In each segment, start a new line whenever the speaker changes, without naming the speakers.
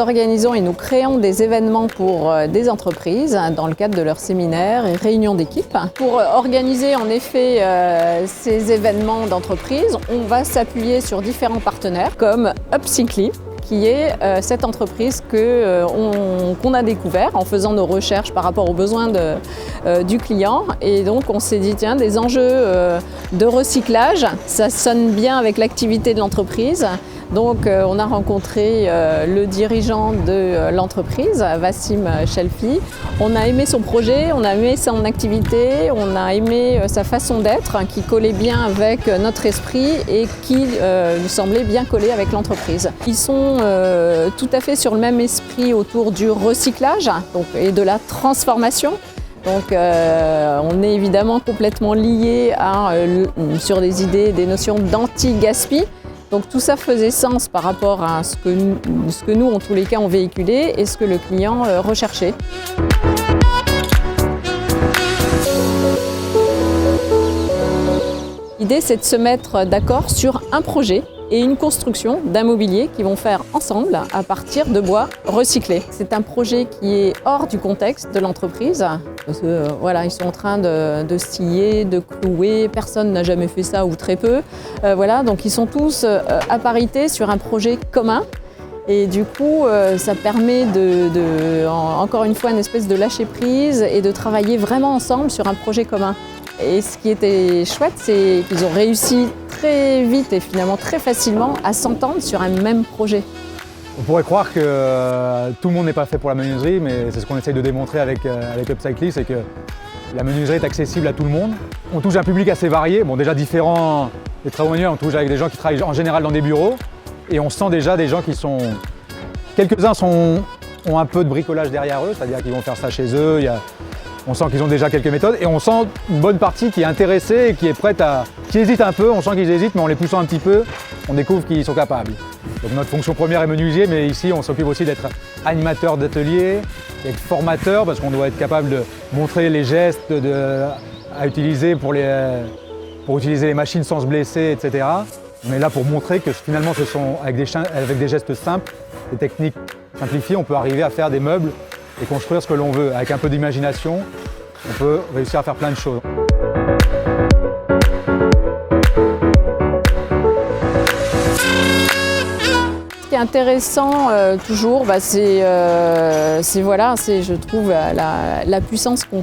organisons et nous créons des événements pour des entreprises dans le cadre de leurs séminaires et réunions d'équipe. Pour organiser en effet ces événements d'entreprise, on va s'appuyer sur différents partenaires comme Upcycly, qui est cette entreprise qu'on a découvert en faisant nos recherches par rapport aux besoins du client. Et donc on s'est dit, tiens, des enjeux de recyclage, ça sonne bien avec l'activité de l'entreprise. Donc on a rencontré le dirigeant de l'entreprise, Wassim Chelfi. On a aimé son projet, on a aimé son activité, on a aimé sa façon d'être qui collait bien avec notre esprit et qui nous semblait bien coller avec l'entreprise. Ils sont tout à fait sur le même esprit autour du recyclage et de la transformation. Donc on est évidemment complètement liés sur des idées, des notions d'anti-gaspi. Donc tout ça faisait sens par rapport à ce que nous, en tous les cas, on véhiculait et ce que le client recherchait. L'idée, c'est de se mettre d'accord sur un projet et une construction d'un mobilier qu'ils vont faire ensemble à partir de bois recyclé. C'est un projet qui est hors du contexte de l'entreprise parce que voilà, ils sont en train de scier, de clouer, personne n'a jamais fait ça ou très peu. Voilà, donc ils sont tous à parité sur un projet commun. Et du coup, ça permet encore une fois, une espèce de lâcher prise et de travailler vraiment ensemble sur un projet commun. Et ce qui était chouette, c'est qu'ils ont réussi très vite et finalement très facilement à s'entendre sur un même projet.
On pourrait croire que tout le monde n'est pas fait pour la menuiserie, mais c'est ce qu'on essaye de démontrer avec Upcycly, c'est que la menuiserie est accessible à tout le monde. On touche un public assez varié, bon déjà différent des travaux manuels, on touche avec des gens qui travaillent en général dans des bureaux, et on sent déjà des gens qui sont... Quelques-uns ont un peu de bricolage derrière eux, c'est-à-dire qu'ils vont faire ça chez eux. On sent qu'ils ont déjà quelques méthodes et on sent une bonne partie qui est intéressée et qui est prête qui hésite un peu, on sent qu'ils hésitent, mais en les poussant un petit peu, on découvre qu'ils sont capables. Donc notre fonction première est menuisier, mais ici on s'occupe aussi d'être animateur d'atelier, d'être formateur, parce qu'on doit être capable de montrer les gestes à utiliser pour utiliser les machines sans se blesser, etc. On est là pour montrer que finalement, avec des gestes simples, des techniques simplifiées, on peut arriver à faire des meubles et construire ce que l'on veut. Avec un peu d'imagination, on peut réussir à faire plein de choses.
Ce qui est intéressant toujours, c'est je trouve la puissance qui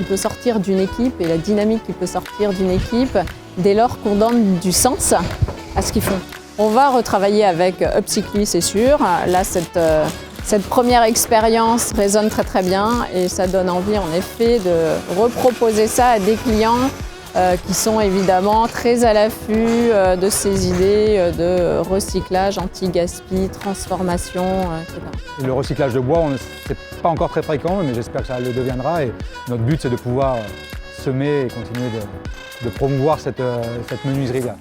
peut sortir d'une équipe et la dynamique qui peut sortir d'une équipe dès lors qu'on donne du sens à ce qu'ils font. On va retravailler avec Upcycly, c'est sûr. Là, cette première expérience résonne très très bien et ça donne envie en effet de reproposer ça à des clients qui sont évidemment très à l'affût de ces idées de recyclage, anti-gaspi, transformation, etc.
Et le recyclage de bois, c'est pas encore très fréquent, mais j'espère que ça le deviendra. Et notre but, c'est de pouvoir semer et continuer de promouvoir cette menuiserie-là.